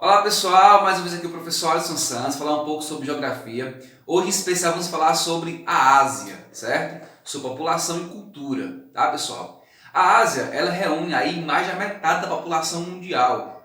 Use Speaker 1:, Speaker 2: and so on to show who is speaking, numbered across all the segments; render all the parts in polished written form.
Speaker 1: Olá pessoal, mais uma vez aqui o professor Alisson Santos, falar um pouco sobre geografia. Hoje em especial vamos falar sobre a Ásia, certo? Sua população e cultura, tá pessoal? A Ásia, ela reúne aí mais da metade da população mundial,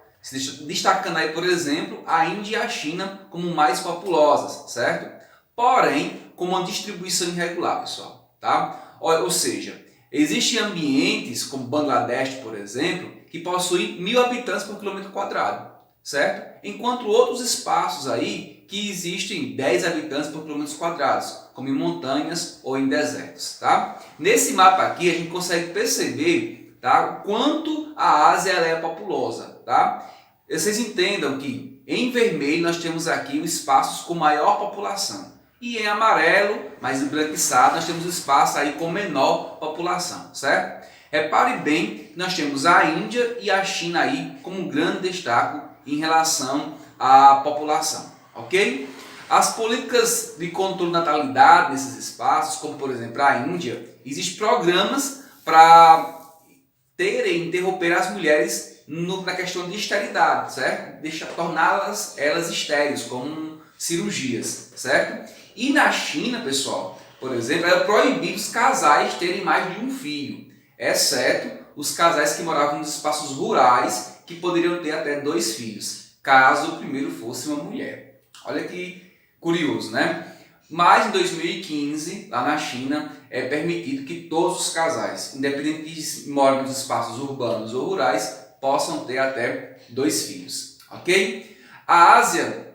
Speaker 1: destacando aí, por exemplo, a Índia e a China como mais populosas, certo? Porém, com uma distribuição irregular, pessoal, tá? Ou seja, existem ambientes como Bangladesh, por exemplo, que possuem 1.000 habitantes por quilômetro quadrado, certo? Enquanto outros espaços aí que existem 10 habitantes por quilômetros quadrados, como em montanhas ou em desertos, tá? Nesse mapa aqui a gente consegue perceber, tá, o quanto a Ásia ela é populosa, tá? Vocês entendam que em vermelho nós temos aqui os espaços com maior população e em amarelo, mais embranquiçado, nós temos espaços aí com menor população, certo? Repare bem que nós temos a Índia e a China aí como um grande destaque em relação à população, ok? As políticas de controle de natalidade nesses espaços, como por exemplo a Índia, existem programas para interromper as mulheres na questão de esterilidade, certo? Torná-las estéreis, como cirurgias, certo? E na China, pessoal, por exemplo, é proibido os casais terem mais de um filho, exceto os casais que moravam nos espaços rurais, que poderiam ter até 2 filhos, caso o primeiro fosse uma mulher. Olha que curioso, né? Mas em 2015, lá na China, é permitido que todos os casais, independente se moram nos espaços urbanos ou rurais, possam ter até 2 filhos, ok? A Ásia,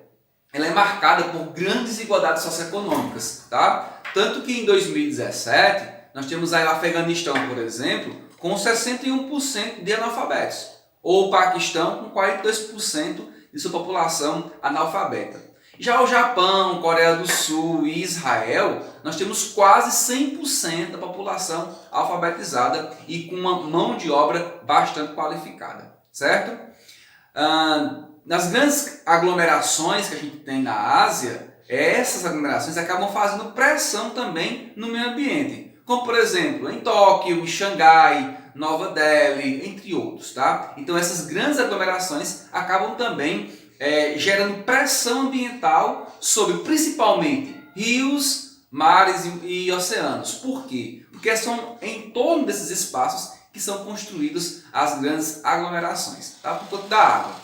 Speaker 1: ela é marcada por grandes desigualdades socioeconômicas, tá? Tanto que em 2017, nós temos aí o Afeganistão, por exemplo, com 61% de analfabetos, ou o Paquistão com 42% de sua população analfabeta. Já o Japão, Coreia do Sul e Israel, nós temos quase 100% da população alfabetizada e com uma mão de obra bastante qualificada, certo? Nas grandes aglomerações que a gente tem na Ásia, essas aglomerações acabam fazendo pressão também no meio ambiente, como por exemplo em Tóquio, em Xangai, Nova Delhi, entre outros, tá? Então essas grandes aglomerações acabam também gerando pressão ambiental sobre principalmente rios, mares e oceanos. Por quê? Porque são em torno desses espaços que são construídas as grandes aglomerações, tá? Por conta da água.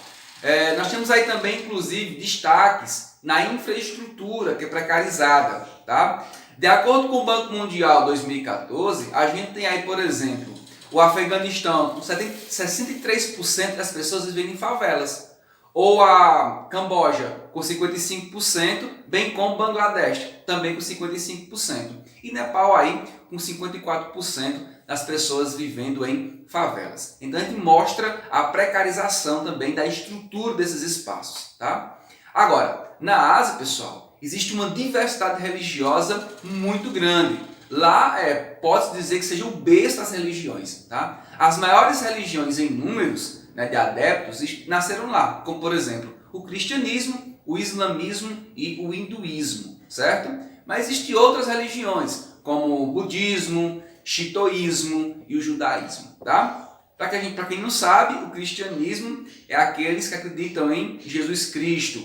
Speaker 1: Nós temos aí também, inclusive, destaques na infraestrutura, que é precarizada, tá? De acordo com o Banco Mundial 2014, a gente tem aí, por exemplo, o Afeganistão, com 63% das pessoas vivendo em favelas, ou a Camboja, com 55%, bem como Bangladesh, também com 55%, e Nepal aí com 54% das pessoas vivendo em favelas. Então a gente mostra a precarização também da estrutura desses espaços, tá? Agora, na Ásia, pessoal, existe uma diversidade religiosa muito grande. Lá pode-se dizer que seja o berço das religiões, tá? As maiores religiões em números, né, de adeptos nasceram lá, como por exemplo o cristianismo, o islamismo e o hinduísmo, certo? Mas existem outras religiões, como o budismo, shintoísmo e o judaísmo, tá? Para quem não sabe, o cristianismo é aqueles que acreditam em Jesus Cristo.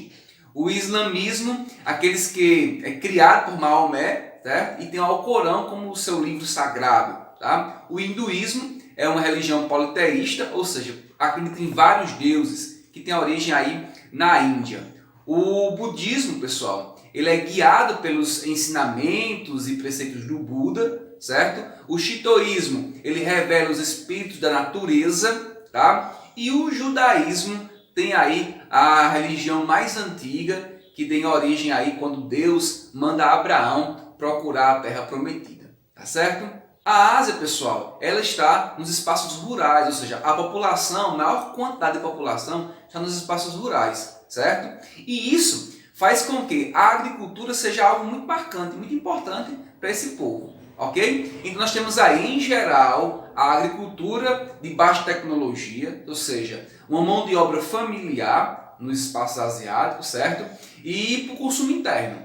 Speaker 1: O islamismo, aqueles que é criado por Maomé, certo? E tem o Alcorão como o seu livro sagrado, tá? O hinduísmo é uma religião politeísta, ou seja, acredita em vários deuses, que tem origem aí na Índia. O budismo, pessoal, ele é guiado pelos ensinamentos e preceitos do Buda, certo? O shintoísmo, ele revela os espíritos da natureza, tá? E o judaísmo tem aí a religião mais antiga, que tem origem aí quando Deus manda Abraão procurar a terra prometida, tá certo? A Ásia, pessoal, ela está nos espaços rurais, ou seja, a população, a maior quantidade de população está nos espaços rurais, certo? E isso faz com que a agricultura seja algo muito marcante, muito importante para esse povo, ok? Então nós temos aí, em geral, a agricultura de baixa tecnologia, ou seja, uma mão de obra familiar nos espaços asiáticos, certo? E para o consumo interno.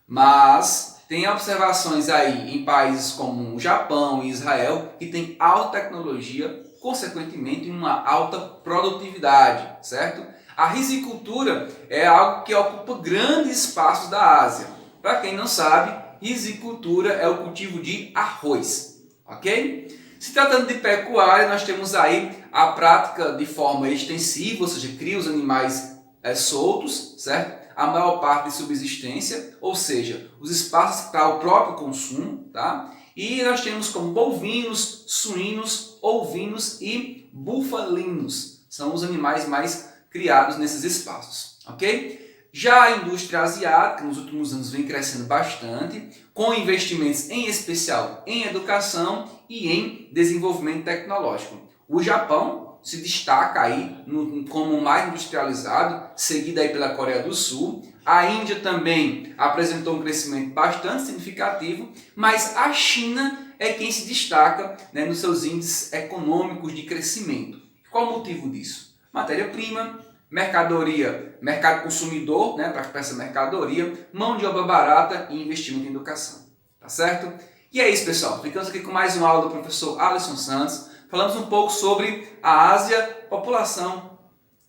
Speaker 1: Mas tem observações aí em países como o Japão e Israel que tem alta tecnologia, consequentemente uma alta produtividade, certo? A risicultura é algo que ocupa grandes espaços da Ásia. Para quem não sabe, risicultura é o cultivo de arroz, ok? Se tratando de pecuária, nós temos aí a prática de forma extensiva, ou seja, cria os animais soltos, certo? A maior parte de subsistência, ou seja, os espaços para o próprio consumo, tá? E nós temos como bovinos, suínos, ovinos e bufalinos. São os animais mais criados nesses espaços, ok? Já a indústria asiática, nos últimos anos, vem crescendo bastante, com investimentos em especial em educação e em desenvolvimento tecnológico. O Japão se destaca aí como mais industrializado, seguido aí pela Coreia do Sul. A Índia também apresentou um crescimento bastante significativo, mas a China é quem se destaca, né, nos seus índices econômicos de crescimento. Qual o motivo disso? Matéria-prima, mercadoria, mercado consumidor, né, para essa mercadoria, mão de obra barata e investimento em educação. Tá certo? E é isso, pessoal. Ficamos aqui com mais uma aula do professor Alisson Santos. Falamos um pouco sobre a Ásia, população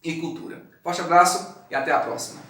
Speaker 1: e cultura. Forte abraço e até a próxima.